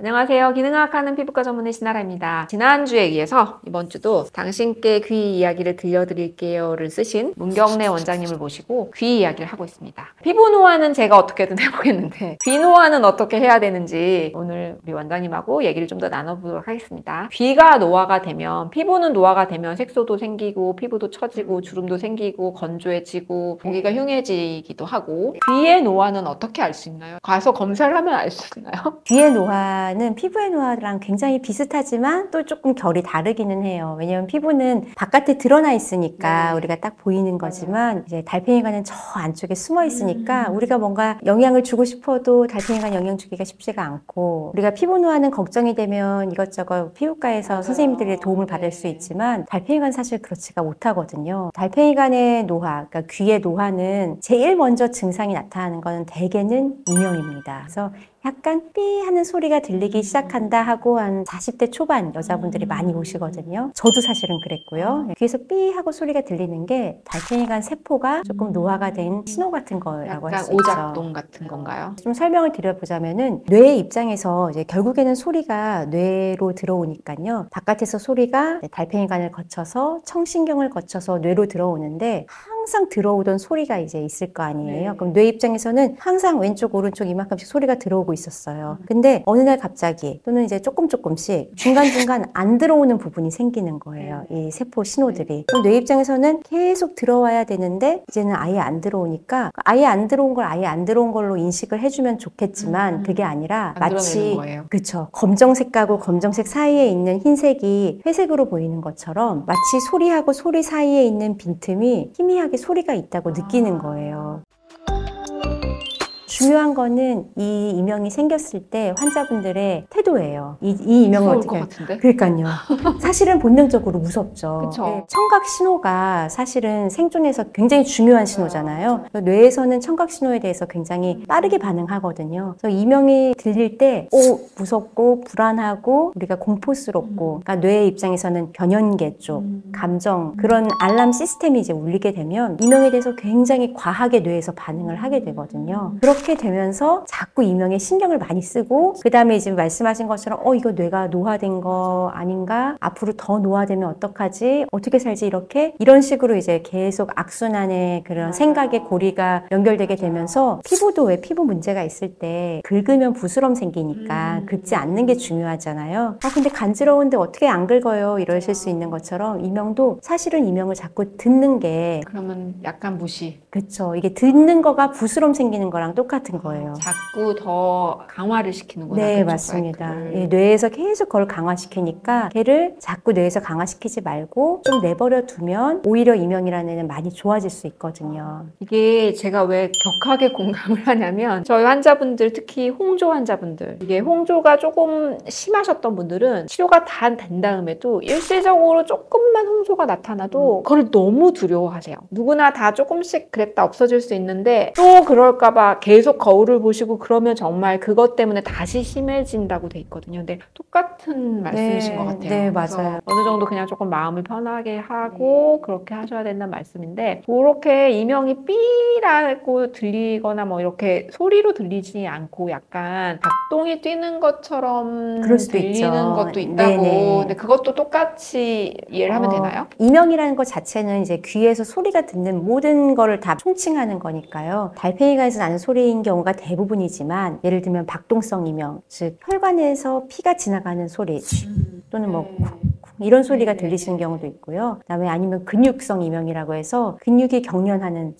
안녕하세요. 기능학하는 피부과 전문의 신아라입니다. 지난주에 이어서 이번 주도 당신께 귀 이야기를 들려드릴게요를 쓰신 문경래 원장님을 모시고 귀 이야기를 하고 있습니다. 피부 노화는 제가 어떻게든 해보겠는데 귀 노화는 어떻게 해야 되는지 오늘 우리 원장님하고 얘기를 좀 더 나눠보도록 하겠습니다. 귀가 노화가 되면, 피부는 노화가 되면 색소도 생기고 피부도 처지고 주름도 생기고 건조해지고 보기가 흉해지기도 하고, 귀의 노화는 어떻게 알 수 있나요? 가서 검사를 하면 알 수 있나요? 귀의 노화는 피부의 노화랑 굉장히 비슷하지만 또 조금 결이 다르기는 해요. 왜냐면 피부는 바깥에 드러나 있으니까 우리가 딱 보이는 거지만 이제 달팽이관은 저 안쪽에 숨어 있으니까 우리가 뭔가 영향을 주고 싶어도 달팽이관 영향 주기가 쉽지가 않고, 우리가 피부 노화는 걱정이 되면 이것저것 피부과에서 선생님들의 도움을 받을 수 있지만 달팽이관 사실 그렇지가 못하거든요. 달팽이관의 노화, 그러니까 귀의 노화는 제일 먼저 증상이 나타나는 거는 대개는 이명입니다. 그래서 약간 삐 하는 소리가 들리기 시작한다 하고 한 40대 초반 여자분들이 많이 오시거든요. 저도 사실은 그랬고요. 귀에서 삐 하고 소리가 들리는 게 달팽이관 세포가 조금 노화가 된 신호 같은 거라고 할 수 있죠. 오작동 같은 건가요? 좀 설명을 드려보자면은, 뇌의 입장에서 이제 결국에는 소리가 뇌로 들어오니까요. 바깥에서 소리가 달팽이관을 거쳐서 청신경을 거쳐서 뇌로 들어오는데 항상 들어오던 소리가 이제 있을 거 아니에요. 그럼 뇌 입장에서는 항상 왼쪽 오른쪽 이만큼씩 소리가 들어오고 있었어요. 근데 어느 날 갑자기 또는 이제 조금씩 중간중간 안 들어오는 부분이 생기는 거예요. 이 세포 신호들이. 그럼 뇌 입장에서는 계속 들어와야 되는데 이제는 아예 안 들어오니까, 아예 안 들어온 걸 아예 안 들어온 걸로 인식을 해주면 좋겠지만 그게 아니라 마치, 그쵸, 검정색하고 검정색 사이에 있는 흰색이 회색으로 보이는 것처럼 마치 소리하고 소리 사이에 있는 빈틈이 희미하게 소리가 있다고 느끼는 거예요. 중요한 거는 이 이명이 생겼을 때 환자분들의 태도예요. 이 이명을 어떻게, 그러니까요. 사실은 본능적으로 무섭죠. 네, 청각 신호가 사실은 생존에서 굉장히 중요한 신호잖아요. 뇌에서는 청각 신호에 대해서 굉장히 빠르게 반응하거든요. 그래서 이명이 들릴 때 무섭고 불안하고 우리가 공포스럽고, 그러니까 뇌의 입장에서는 변연계 쪽, 감정, 그런 알람 시스템이 이제 울리게 되면 이명에 대해서 굉장히 과하게 뇌에서 반응을 하게 되거든요. 그렇게 되면서 자꾸 이명에 신경을 많이 쓰고, 그 다음에 이제 말씀하신 것처럼 이거 뇌가 노화된 거 아닌가? 앞으로 더 노화되면 어떡하지? 어떻게 살지? 이런 식으로 이제 계속 악순환의 그런 생각의 고리가 연결되게 되면서, 피부도 왜 피부 문제가 있을 때 긁으면 부스럼 생기니까 긁지 않는 게 중요하잖아요. 근데 간지러운데 어떻게 안 긁어요? 이러실 수 있는 것처럼 이명도 사실은 이명을 자꾸 듣는 게, 그러면 약간 무시. 그쵸. 이게 듣는 거가 부스럼 생기는 거랑 똑같은 거예요. 자꾸 더 강화를 시키는구나. 네, 맞습니다. 예, 뇌에서 계속 그걸 강화시키니까 걔를 자꾸 뇌에서 강화시키지 말고 좀 내버려 두면 오히려 이명이라는 애는 많이 좋아질 수 있거든요. 이게 제가 왜 격하게 공감을 하냐면, 저희 환자분들, 특히 홍조 환자분들, 이게 홍조가 조금 심하셨던 분들은 치료가 다 된 다음에도 일시적으로 조금만 홍조가 나타나도 그걸 너무 두려워하세요. 누구나 다 조금씩 그랬다 없어질 수 있는데 또 그럴까봐 계속 거울을 보시고 그러면 정말 그것 때문에 다시 심해진다고 돼 있거든요. 근데 똑같은 말씀이신 것 같아요. 네, 맞아요. 어느 정도 그냥 조금 마음을 편하게 하고 그렇게 하셔야 된다는 말씀인데, 그렇게 이명이 삐라고 들리거나 뭐 이렇게 소리로 들리지 않고 약간 박동이 뛰는 것처럼 그럴 수도 들리는 있죠. 것도 있다고. 네네. 근데 그것도 똑같이 이해를 하면 되나요? 이명이라는 것 자체는 이제 귀에서 소리가 듣는 모든 거를 다 총칭하는 거니까요. 달팽이관에서 나는 소리인 경우가 대부분이지만, 예를 들면 박동성 이명, 즉 혈관에서 피가 지나가는 소리, 또는 뭐 이런 소리가 들리시는 경우도 있고요. 그다음에 아니면 근육성 이명이라고 해서 근육이 경련하는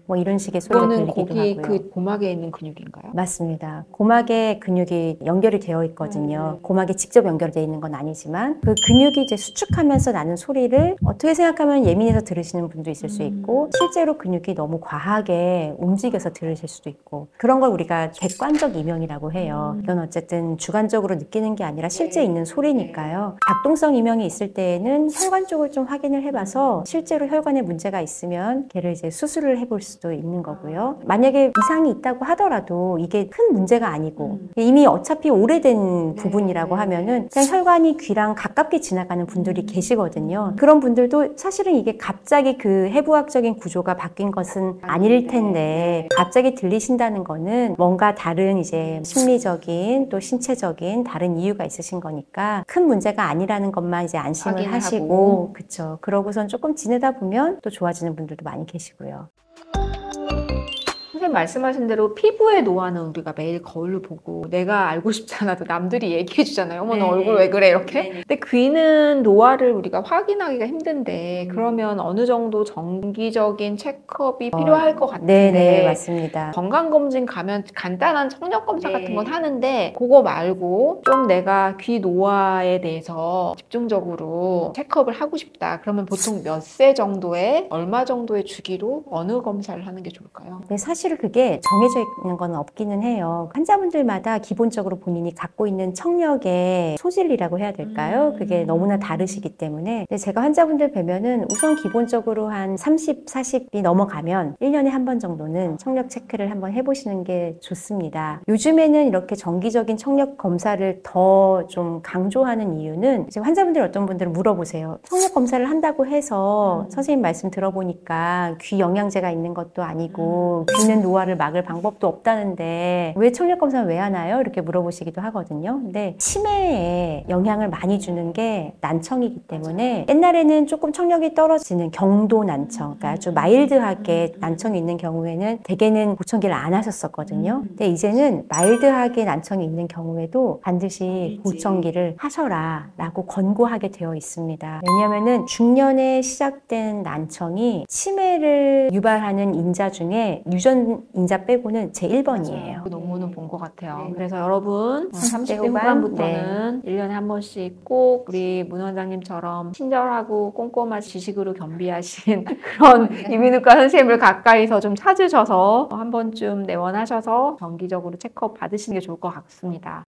뭐 이런 식의 소리가 들리기도 거기 하고요. 그 고막에 있는 근육인가요? 맞습니다. 고막에 근육이 연결이 되어 있거든요. 고막에 직접 연결되어 있는 건 아니지만 그 근육이 이제 수축하면서 나는 소리를 어떻게 생각하면 예민해서 들으시는 분도 있을 수 있고, 실제로 근육이 너무 과하게 움직여서 들으실 수도 있고, 그런 걸 우리가 객관적 이명이라고 해요. 이건 어쨌든 주관적으로 느끼는 게 아니라 실제 있는 소리니까요. 박동성 이명이 있을 때에는 혈관 쪽을 좀 확인을 해봐서 실제로 혈관에 문제가 있으면 걔를 이제 수술을 해볼 수도 수도 있는 거고요. 만약에 이상이 있다고 하더라도 이게 큰 문제가 아니고 이미 어차피 오래된 부분이라고 하면은 그냥 혈관이 귀랑 가깝게 지나가는 분들이 계시거든요. 그런 분들도 사실은 이게 갑자기 그 해부학적인 구조가 바뀐 것은 아닐 텐데 갑자기 들리신다는 거는 뭔가 다른 이제 심리적인 또 신체적인 다른 이유가 있으신 거니까 큰 문제가 아니라는 것만 이제 안심을 하시고 그쵸. 그러고선 조금 지내다 보면 또 좋아지는 분들도 많이 계시고요. 선생님 말씀하신 대로 피부의 노화는 우리가 매일 거울로 보고 내가 알고 싶지 않아도 남들이 얘기해 주잖아요. 어머, 너 얼굴 왜 그래? 이렇게. 근데 귀는 노화를 우리가 확인하기가 힘든데 그러면 어느 정도 정기적인 체크업이 필요할 것 같은데 네, 맞습니다. 건강검진 가면 간단한 청력검사 같은 건 하는데 그거 말고 좀 내가 귀 노화에 대해서 집중적으로 체크업을 하고 싶다. 그러면 보통 몇 세 정도에 얼마 정도의 주기로 어느 검사를 하는 게 좋을까요? 네, 사실 그게 정해져 있는 건 없기는 해요. 환자분들마다 기본적으로 본인이 갖고 있는 청력의 소질이라고 해야 될까요? 그게 너무나 다르시기 때문에 제가 환자분들 뵈면은 우선 기본적으로 한 30, 40이 넘어가면 1년에 한 번 정도는 청력 체크를 한번 해보시는 게 좋습니다. 요즘에는 이렇게 정기적인 청력 검사를 더 좀 강조하는 이유는 이제 환자분들 어떤 분들은 물어보세요. 청력 검사를 한다고 해서 선생님 말씀 들어보니까 귀 영양제가 있는 것도 아니고 귀는 노화를 막을 방법도 없다는데 왜 청력검사는 왜 하나요? 이렇게 물어보시기도 하거든요. 근데 치매에 영향을 많이 주는 게 난청이기 때문에 옛날에는 조금 청력이 떨어지는 경도 난청, 그러니까 아주 마일드하게 난청이 있는 경우에는 대개는 보청기를 안 하셨었거든요. 근데 이제는 마일드하게 난청이 있는 경우에도 반드시 보청기를 하셔라 라고 권고하게 되어 있습니다. 왜냐하면은 중년에 시작된 난청이 치매를 유발하는 인자 중에 유전 인자 빼고는 제 1번이에요. 그 논문은 본 것 같아요. 그래서 여러분 30대 후반부터는 1년에 한 번씩 꼭 우리 문 원장님처럼 친절하고 꼼꼼한 지식으로 겸비하신 그런 이비인후과 선생님을 가까이서 좀 찾으셔서 한 번쯤 내원하셔서 정기적으로 체크업 받으시는 게 좋을 것 같습니다.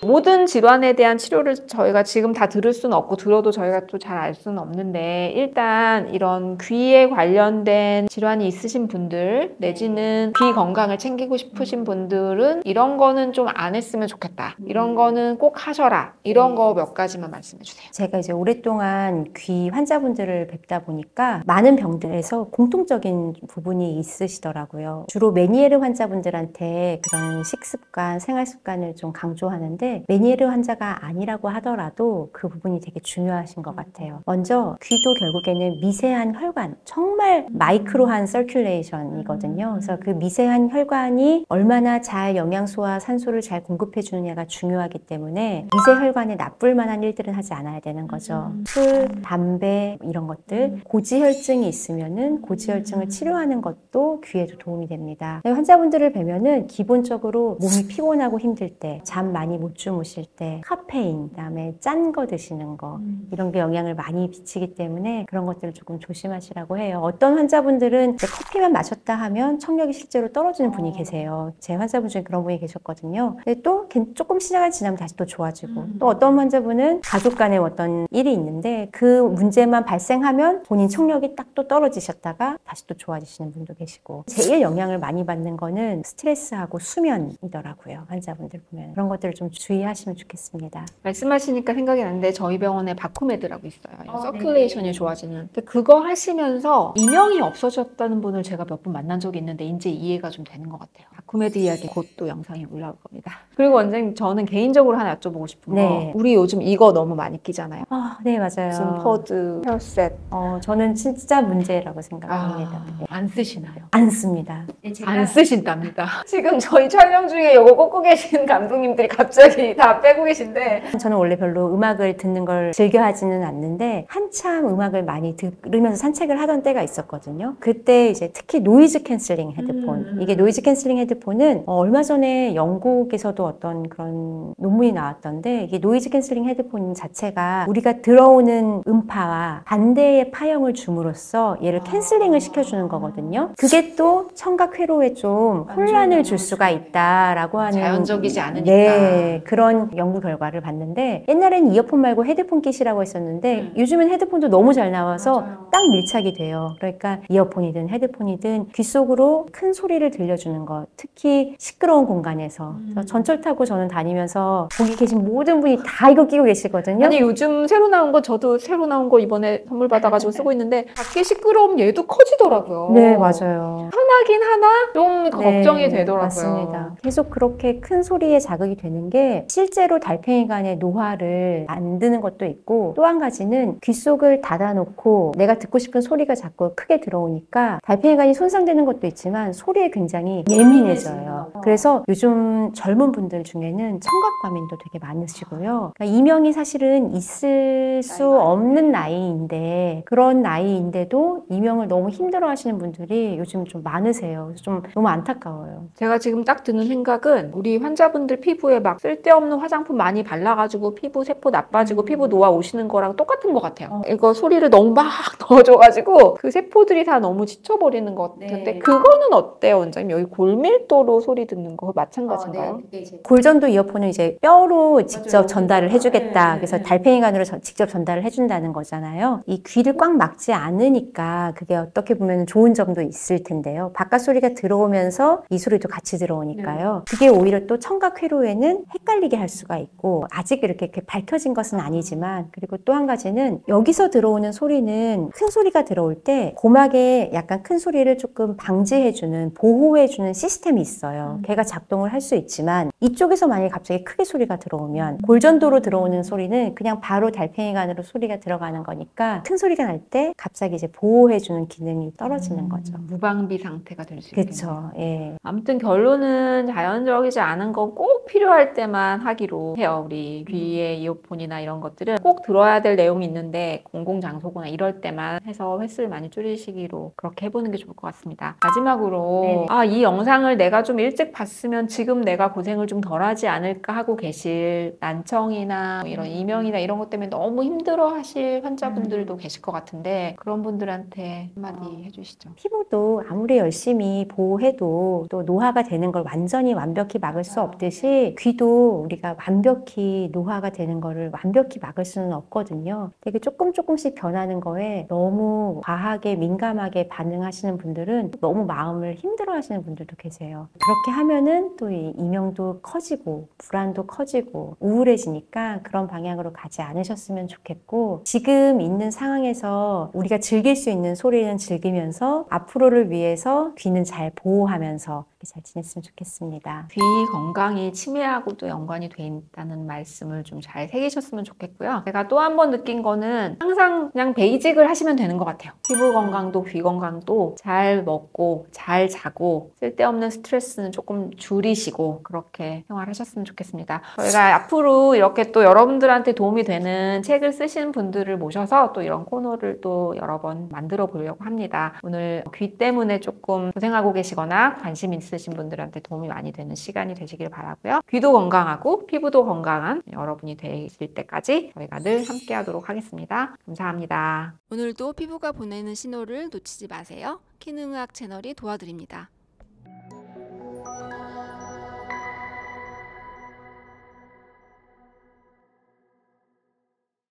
모든 질환에 대한 치료를 저희가 지금 다 들을 수는 없고 들어도 저희가 또 잘 알 수는 없는데 일단 이런 귀에 관련된 질환이 있으신 분들 내지는 귀 건강을 챙기고 싶으신 분들은 이런 거는 좀 안 했으면 좋겠다. 이런 거는 꼭 하셔라. 이런 거 몇 가지만 말씀해 주세요. 제가 이제 오랫동안 귀 환자분들을 뵙다 보니까 많은 병들에서 공통적인 부분이 있으시더라고요. 주로 메니에르 환자분들한테 그런 식습관, 생활습관을 좀 강조하는데 메니에르 환자가 아니라고 하더라도 그 부분이 되게 중요하신 것 같아요. 먼저 귀도 결국에는 미세한 혈관, 정말 마이크로한 서큘레이션이거든요. 그래서 그 미세한 혈관이 얼마나 잘 영양소와 산소를 잘 공급해 주느냐가 중요하기 때문에 미세 혈관에 나쁠 만한 일들은 하지 않아야 되는 거죠. 술, 담배 이런 것들, 고지혈증이 있으면은 고지혈증을 치료하는 것도 귀에도 도움이 됩니다. 환자분들을 뵈면은 기본적으로 몸이 피곤하고 힘들 때, 잠 많이 못 주무실 때 카페인, 그다음에 짠 거 드시는 거 이런 게 영향을 많이 미치기 때문에 그런 것들을 조금 조심하시라고 해요. 어떤 환자분들은 커피만 마셨다 하면 청력이 실제로 떨어지는 분이 계세요. 제 환자분 중에 그런 분이 계셨거든요. 근데 또 조금 시간이 지나면 다시 또 좋아지고 또 어떤 환자분은 가족 간에 어떤 일이 있는데 그 문제만 발생하면 본인 청력이 딱 또 떨어지셨다가 다시 또 좋아지시는 분도 계시고 제일 영향을 많이 받는 거는 스트레스하고 수면이더라고요. 환자분들 보면 그런 것들을 좀 주의하시면 좋겠습니다. 말씀하시니까 생각이 나는데 저희 병원에 바쿠메드라고 있어요. 서큘레이션이 좋아지는. 근데 그거 하시면서 이명이 없어졌다는 분을 제가 몇 분 만난 적이 있는데 이제 이해가 좀 되는 것 같아요. 바쿠메드 이야기 곧 또 영상이 올라올 겁니다. 그리고 원장님 저는 개인적으로 하나 여쭤보고 싶은 거 우리 요즘 이거 너무 많이 끼잖아요. 네, 맞아요. 무슨 퍼드, 헤어셋. 저는 진짜 문제라고 생각합니다. 안 쓰시나요? 안 씁니다. 안 쓰신답니다. 지금 저희 촬영 중에 이거 꽂고 계신 감독님들이 갑자기 다 빼고 계신데 저는 원래 별로 음악을 듣는 걸 즐겨 하지는 않는데 한참 음악을 많이 들으면서 산책을 하던 때가 있었거든요. 그때 이제 특히 노이즈 캔슬링 헤드폰 이게 노이즈 캔슬링 헤드폰은 얼마 전에 영국에서도 어떤 그런 논문이 나왔던데 이게 노이즈 캔슬링 헤드폰 자체가 우리가 들어오는 음파와 반대의 파형을 줌으로써 얘를 캔슬링을 시켜주는 거거든요. 그게 또 청각 회로에 좀 혼란을 줄 수가 있다라고 하는 자연적이지 않으니까. 네, 그런 연구 결과를 봤는데 옛날에는 이어폰 말고 헤드폰 끼시라고 했었는데 요즘은 헤드폰도 너무 잘 나와서 맞아요. 딱 밀착이 돼요. 그러니까 이어폰이든 헤드폰이든 귀 속으로 큰 소리를 들려주는 것, 특히 시끄러운 공간에서 전철 타고 저는 다니면서 거기 계신 모든 분이 다 이거 끼고 계시거든요. 아니 요즘 새로 나온 거 저도 새로 나온 거 이번에 선물 받아가지고 쓰고 있는데 밖에 시끄러움 얘도 커지더라고요. 네, 맞아요. 하나긴 하나 좀 걱정이 네, 되더라고요. 맞습니다. 계속 그렇게 큰 소리에 자극이 되는 게 실제로 달팽이관의 노화를 만드는 것도 있고 또 한 가지는 귀 속을 닫아놓고 내가 듣고 싶은 소리가 자꾸 크게 들어오니까 달팽이관이 손상되는 것도 있지만 소리에 굉장히 예민해져요. 그래서 요즘 젊은 분들 중에는 청각과민도 되게 많으시고요. 그러니까 이명이 사실은 있을 수 없는 나이인데 그런 나이인데도 이명을 너무 힘들어 하시는 분들이 요즘 좀 많으세요. 그래서 좀 너무 안타까워요. 제가 지금 딱 드는 생각은 우리 환자분들 피부에 막 쓸데없는 화장품 많이 발라가지고 피부 세포 나빠지고 피부 노화 오시는 거랑 똑같은 것 같아요. 이거 소리를 너무 막 넣어줘가지고 그 세포들이 다 너무 지쳐버리는 것 같은데 네. 그거는 어때요, 원장님? 여기 골밀도로 소리 듣는 거 마찬가지인가요? 골전도 이어폰은 이제 뼈로 직접 맞아요. 전달을 해주겠다. 네, 그래서 네. 달팽이관으로 직접 전달을 해준다는 거잖아요. 이 귀를 꽉 막지 않으니까 그게 어떻게 보면 좋은 점도 있을 텐데요. 바깥 소리가 들어오면서 이 소리도 같이 들어오니까요. 그게 오히려 또 청각 회로에는 헷갈리게 할 수가 있고 아직 이렇게 밝혀진 것은 아니지만 그리고 또 한 가지는 여기서 들어오는 소리는 큰 소리가 들어올 때 고막에 약간 큰 소리를 조금 방지해주는 보호해주는 시스템이 있어요. 걔가 작동을 할 수 있지만 이쪽에서 만약에 갑자기 크게 소리가 들어오면 골전도로 들어오는 소리는 그냥 바로 달팽이관으로 소리가 들어가는 거니까 큰 소리가 날 때 갑자기 이제 보호해주는 기능이 떨어지는 거죠. 무방비 상태가 될 수 있겠네요. 그렇죠. 예. 아무튼 결론은 자연적이지 않은 건 꼭 필요할 때만 하기로 해요. 우리 귀에 이어폰이나 이런 것들은 꼭 들어야 될 내용이 있는데 공공장소거나 이럴 때만 해서 횟수를 많이 줄이시기로 그렇게 해보는 게 좋을 것 같습니다. 마지막으로 네네. 이 영상을 내가 좀 일찍 봤으면 지금 내가 고생을 좀 덜하지 않을까 하고 계실 난청이나 이런 이명이나 이런 것 때문에 너무 힘들어 하실 환자분들도 계실 것 같은데 그런 분들한테 한마디 해주시죠. 피부도 아무리 열심히 보호해도 또 노화가 되는 걸 완벽히 막을 수 없듯이 귀도 우리가 완벽히 노화가 되는 거를 완벽히 막을 수는 없거든요. 되게 조금씩 변하는 거에 너무 과하게 민감하게 반응하시는 분들은 너무 마음을 힘들어 하시는 분들도 계세요. 그렇게 하면은 또 이 이명도 커지고 불안도 커지고 우울해지니까 그런 방향으로 가지 않으셨으면 좋겠고 지금 있는 상황에서 우리가 즐길 수 있는 소리는 즐기면서 앞으로를 위해서 귀는 잘 보호하면서 잘 지냈으면 좋겠습니다. 귀 건강이 치매하고도 연관이 돼 있다는 말씀을 좀 잘 새기셨으면 좋겠고요. 제가 또 한 번 느낀 거는 항상 그냥 베이직을 하시면 되는 것 같아요. 피부 건강도 귀 건강도 잘 먹고 잘 자고 쓸데없는 스트레스는 조금 줄이시고 그렇게 생활하셨으면 좋겠습니다. 저희가 앞으로 이렇게 또 여러분들한테 도움이 되는 책을 쓰신 분들을 모셔서 또 이런 코너를 또 여러 번 만들어 보려고 합니다. 오늘 귀 때문에 조금 고생하고 계시거나 관심 있으신 분들한테 도움이 많이 되는 시간이 되시길 바라고요. 귀도 건강하고 피부도 건강한 여러분이 되실 때까지 저희가 늘 함께 하도록 하겠습니다. 감사합니다. 오늘도 피부가 보내는 신호를 놓치지 마세요. 키능의학 채널이 도와드립니다.